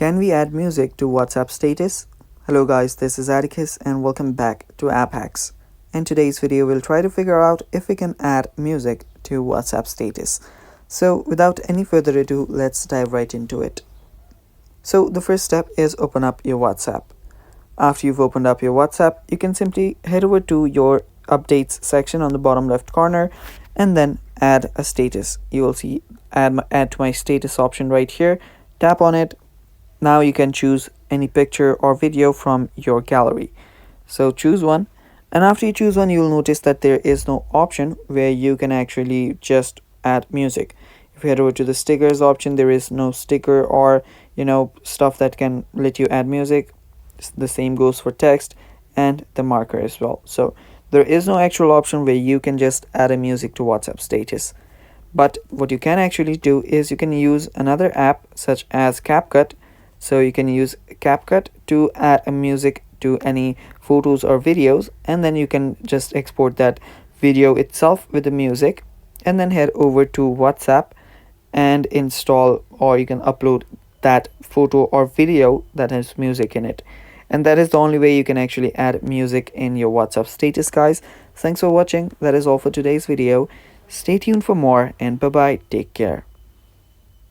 Can we add music to WhatsApp status? Hello guys, this is Atticus and welcome back to App Hacks. In today's video, we'll try to figure out if we can add music to WhatsApp status. So without any further ado, let's dive right into it. So the first step is open up your WhatsApp. After you've opened up your WhatsApp, you can simply head over to your updates section on the bottom left corner and then add a status. You will see add to my status option right here. Tap on it. Now you can choose any picture or video from your gallery. So choose one, and after you choose one, you will notice that there is no option where you can actually just add music. If you head over to the stickers option, there is no sticker or stuff that can let you add music. The same goes for text and the marker as well. So there is no actual option where you can just add a music to WhatsApp status. But what you can actually do is you can use another app such as CapCut. So you can use CapCut to add a music to any photos or videos, and then you can just export that video itself with the music and then head over to WhatsApp and install, or you can upload that photo or video that has music in it. And that is the only way you can actually add music in your WhatsApp status, guys. Thanks for watching. That is all for today's video. Stay tuned for more, and bye bye. Take care.